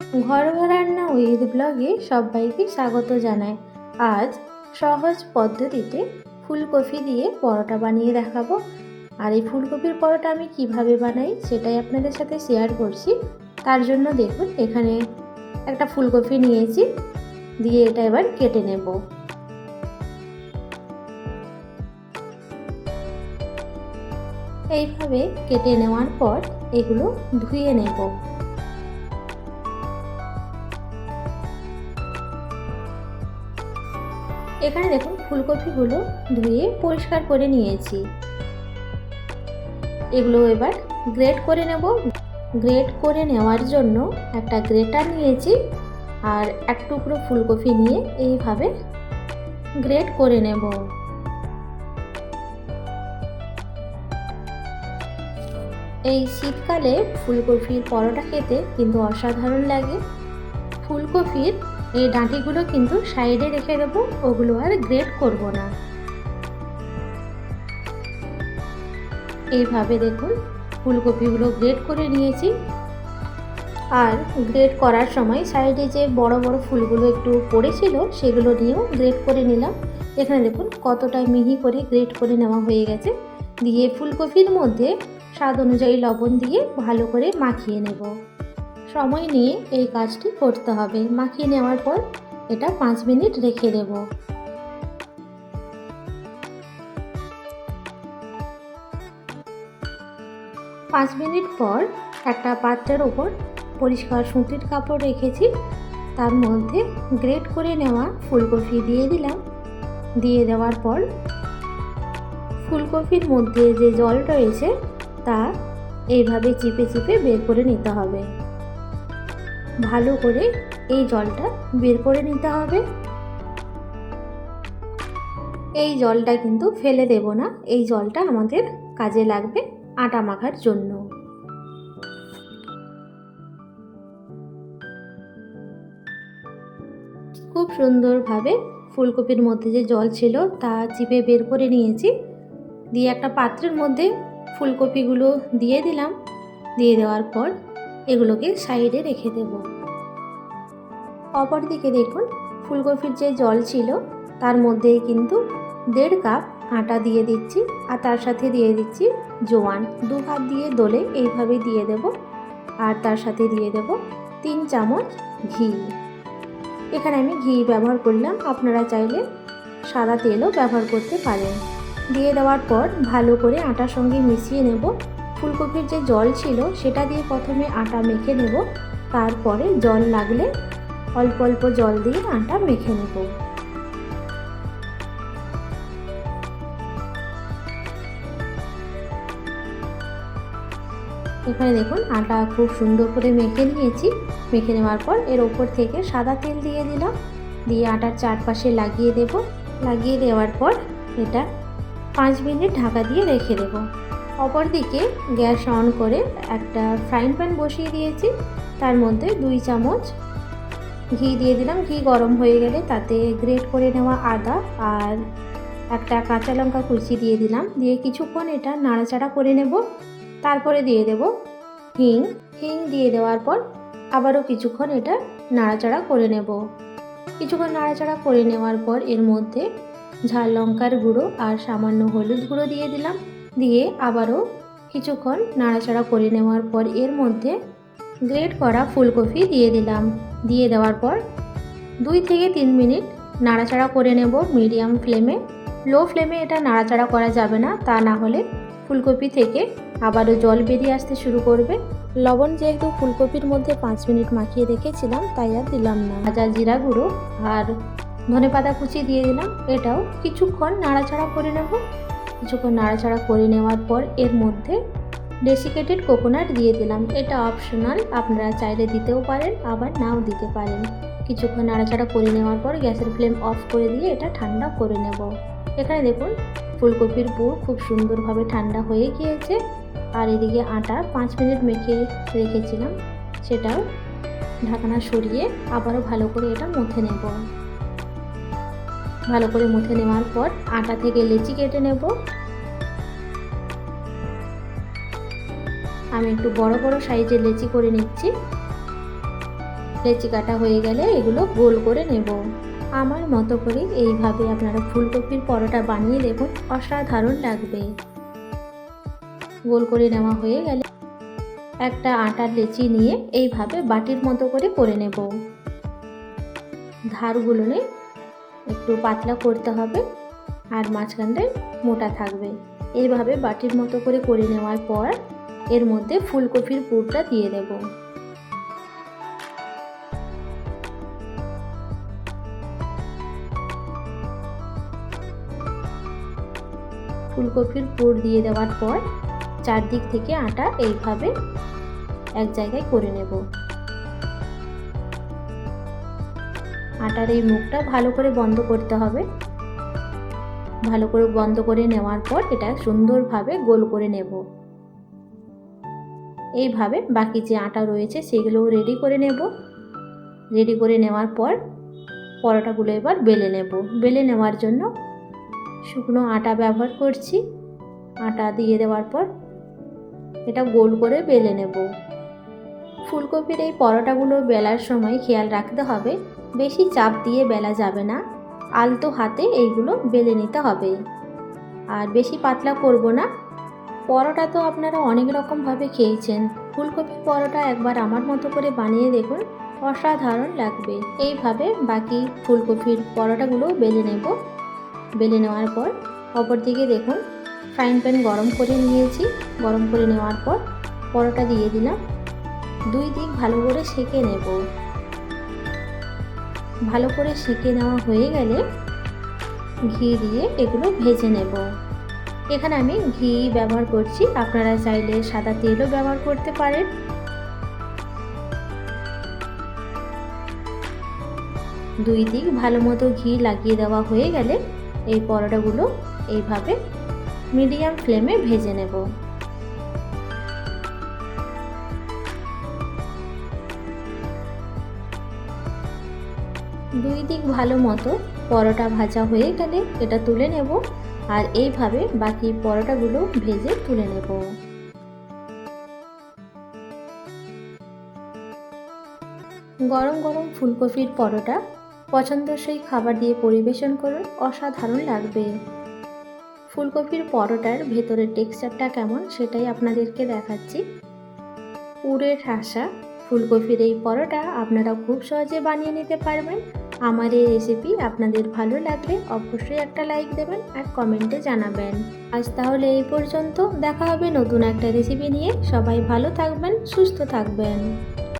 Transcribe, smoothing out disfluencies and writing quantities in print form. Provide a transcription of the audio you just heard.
ঘরোয়া রান্না উইথ ব্লগে সবাইকে স্বাগত জানাই। আজ সহজ পদ্ধতিতে ফুলকপি দিয়ে পরোটা বানিয়ে দেখাবো। আর এই ফুলকপির পরোটা আমি কিভাবে বানাই সেটাই আপনাদের সাথে শেয়ার করছি। তার জন্য দেখুন এখানে একটা ফুলকপি নিয়েছি, দিয়ে এটা এবার কেটে নেব। এইভাবে কেটে নেওয়ার পর এগুলো ধুয়ে নেব। এখানে দেখুন ফুলকপিগুলো ধুয়ে পরিষ্কার করে নিয়েছি। এগুলো এবার গ্রেট করে নেব। গ্রেট করে নেওয়ার জন্য একটা গ্রেটার নিয়েছি আর এক টুকরো ফুলকপি নিয়ে এইভাবে গ্রেট করে নেব। এই শীতকালে ফুলকপির পরোটা খেতে কিন্তু অসাধারণ লাগে। ফুলকপির এই ডাঁটিগুলো কিন্তু সাইডে রেখে দেবো, ওগুলো আর গ্রেট করব না। এইভাবে দেখুন ফুলকপিগুলো গ্রেট করে নিয়েছি। আর গ্রেট করার সময় সাইডে যে বড় বড় ফুলগুলো একটু পড়েছিল সেগুলো নিয়েও গ্রেট করে নিলাম। এখানে দেখুন কতটা মিহি করে গ্রেট করে নেওয়া হয়ে গেছে। দিয়ে ফুলকপির মধ্যে স্বাদ অনুযায়ী লবণ দিয়ে ভালো করে মাখিয়ে নেব। সময় নিয়ে এই কাজটি করতে হবে। মাখিয়ে নেওয়ার পর এটা 5 মিনিট রেখে দেব। পাঁচ মিনিট পর একটা পাত্রের ওপর পরিষ্কার সুতির কাপড় রেখেছি, তার মধ্যে গ্রেট করে নেওয়া ফুলকপি দিয়ে দিলাম। দিয়ে দেওয়ার পর ফুলকপির মধ্যে যে জল রয়েছে তা এইভাবে চিপে চিপে বের করে নিতে হবে। ভালো করে এই জলটা বের করে নিতে হবে। এই জলটা কিন্তু ফেলে দেব না, এই জলটা আমাদের কাজে লাগবে আটা মাখার জন্য। খুব সুন্দরভাবে ফুলকপির মধ্যে যে জল ছিল তা চিপে বের করে নিয়েছি। দিয়ে একটা পাত্রের মধ্যে ফুলকপিগুলো দিয়ে দিলাম। দিয়ে দেওয়ার পর এগুলোকে সাইডে রেখে দেব। অপর দিকে দেখুন ফুলকপির যে জল ছিল তার মধ্যে কিন্তু 1.5 কাপ আটা দিয়ে দিচ্ছি, আর তার সাথে দিয়ে দিচ্ছি জোয়ান। 2 হাত দিয়ে দলে এইভাবে দিয়ে দেব। আর তার সাথে দিয়ে দেব 3 চামচ ঘি। এখানে আমি ঘি ব্যবহার করলাম, আপনারা চাইলে সাদা তেলও ব্যবহার করতে পারেন। দিয়ে দেওয়ার পর ভালো করে আটার সঙ্গে মিশিয়ে নেব। ফুলকপির যে জল ছিল সেটা দিয়ে প্রথমে আটা মেখে নেব, তারপরে জল লাগলে অল্প অল্প জল দিয়ে আটা মেখে নেব। এখানে দেখুন আটা খুব সুন্দর করে মেখে নিয়েছি। মেখে নেওয়ার পর এর ওপর থেকে সাদা তেল দিয়ে দিলাম। দিয়ে আটার চারপাশে লাগিয়ে দেব। লাগিয়ে দেওয়ার পর এটা 5 মিনিট ঢাকা দিয়ে রেখে দেব। অপর দিকে গ্যাস অন করে একটা ফ্রাইং প্যান বসিয়ে দিয়েছি, তার মধ্যে 2 চামচ ঘি দিয়ে দিলাম। ঘি গরম হয়ে গেলে তাতে গ্রেট করে নেওয়া আদা আর একটা কাঁচা লঙ্কা কুচি দিয়ে দিলাম। দিয়ে কিছুক্ষণ এটা নাড়াচাড়া করে নেব। তারপরে দিয়ে দেব হিং। হিং দিয়ে দেওয়ার পর আবারও কিছুক্ষণ এটা নাড়াচাড়া করে নেব। কিছুক্ষণ নাড়াচাড়া করে নেওয়ার পর এর মধ্যে ঝাল লঙ্কার গুঁড়ো আর সামান্য হলুদ গুঁড়ো দিয়ে দিলাম। দিয়ে আবারও কিছুক্ষণ নাড়াচাড়া করে নেওয়ার পর এর মধ্যে গ্রেট করা ফুলকপি দিয়ে দিলাম। দিয়ে দেওয়ার পর 2 থেকে 3 মিনিট নাড়াচাড়া করে নেব মিডিয়াম ফ্লেমে। লো ফ্লেমে এটা নাড়াচাড়া করা যাবে না, তা না হলে ফুলকপি থেকে আবারও জল বেরিয়ে আসতে শুরু করবে। লবণ যেহেতু ফুলকপির মধ্যে 5 মিনিট মাখিয়ে রেখেছিলাম তাই আর দিলাম না। ভাজা জিরা গুঁড়ো আর ধনেপাতা কুচি দিয়ে দিলাম। এটাও কিছুক্ষণ নাড়াচাড়া করে নেব। কিছুক্ষণ নাড়াচাড়া করে নেওয়ার পর এর মধ্যে ডেসিকেটেড কোকোনাট দিয়ে দিলাম। এটা অপশনাল, আপনারা চাইলে দিতেও পারেন আবার নাও দিতে পারেন। কিছুক্ষণ নাড়াচাড়া করে নেওয়ার পর গ্যাসের ফ্লেম অফ করে দিয়ে এটা ঠান্ডা করে নেব। এখানে দেখুন ফুলকপির পুর খুব সুন্দরভাবে ঠান্ডা হয়ে গিয়েছে। আর এদিকে আটা 5 মিনিট মেখে রেখেছিলাম সেটাও ঢাকনা সরিয়ে আবারও ভালো করে এটা মুথে নেব। ভালো করে মুথে নেওয়ার পর আটা থেকে লেচি কেটে নেব। আমি একটু বড় বড় সাইজের লেচি করে নিচ্ছি। লেচি কাটা হয়ে গেলে এগুলো গোল করে নেব। আমার মতো করে এইভাবে আপনারা ফুলকপির পরোটা বানিয়ে দেখুন, অসাধারণ লাগবে। গোল করে নেওয়া হয়ে গেলে একটা আটার লেচি নিয়ে এইভাবে বাটির মতো করে নেব। ধারগুলো একটু পাতলা করতে হবে আর মাঝখানটায় মোটা থাকবে। এইভাবে বাটির মতো করে নেওয়ার পর এর মধ্যে ফুলকপির পুরটা দিয়ে দেব। ফুলকপির পুর দিয়ে দেওয়ার পর চারদিক থেকে আটা এইভাবে এক জায়গায় করে নেব। আটার এই মুখটা ভালো করে বন্ধ করতে হবে। ভালো করে বন্ধ করে নেওয়ার পর এটা সুন্দরভাবে গোল করে নেব। এইভাবে বাকি যে আটা রয়েছে সেগুলোও রেডি করে নেব। রেডি করে নেওয়ার পর পরোটাগুলো এবার বেলে নেব। বেলে নেওয়ার জন্য শুকনো আটা ব্যবহার করছি। আটা দিয়ে দেওয়ার পর এটা গোল করে বেলে নেব। ফুলকপির এই পরোটাগুলো বেলার সময় খেয়াল রাখতে হবে, বেশি চাপ দিয়ে বেলা যাবে না, আলতো হাতে এইগুলো বেলে নিতে হবে। আর বেশি পাতলা করব না। পরোটা তো আপনারা অনেক রকমভাবে খেয়েছেন, ফুলকপির পরোটা একবার আমার মতো করে বানিয়ে দেখুন, অসাধারণ লাগবে। এইভাবে বাকি ফুলকপির পরোটাগুলো বেলে নেব। বেলে নেওয়ার পর অপর দিকে দেখুন ফ্রাইং প্যান গরম করে নিয়েছি। গরম করে নেওয়ার পর পরোটা দিয়ে দিলাম। দুই দিক ভালো করে সেঁকে নেব। ভালো করে সেঁকে নেওয়া হয়ে গেলে ঘি দিয়ে এগুলো ভেজে নেব। এখানে আমি ঘি ব্যবহার করছি, আপনারা চাইলে সাদা তেলও ব্যবহার করতে পারেন। দুই দিক ভালো মতো ঘি লাগিয়ে দেওয়া হয়ে গেলে এই পরোটাগুলো এইভাবে মিডিয়াম ফ্লেমে ভেজে নেব। দুই দিক ভালো মতো পরোটা ভাজা হয়ে গেলে এটা তুলে নেব। আর এইভাবে বাকি পরোটাগুলো ভেজে তুলে নেব। গরম গরম ফুলকপির পরোটা পছন্দসই খাবার দিয়ে পরিবেশন করুন, অসাধারণ লাগবে। ফুলকপির পরোটার ভেতরের টেক্সচারটা কেমন সেটাই আপনাদেরকে দেখাচ্ছি। পুরের ঠাসা ফুলকপির এই পরোটা আপনারা খুব সহজে বানিয়ে নিতে পারবেন। আমার এই রেসিপি আপনাদের ভালো লাগলে অবশ্যই একটা লাইক দেবেন আর কমেন্টে জানাবেন। আজ তাহলে এই পর্যন্ত, দেখা হবে নতুন একটা রেসিপি নিয়ে। সবাই ভালো থাকবেন, সুস্থ থাকবেন।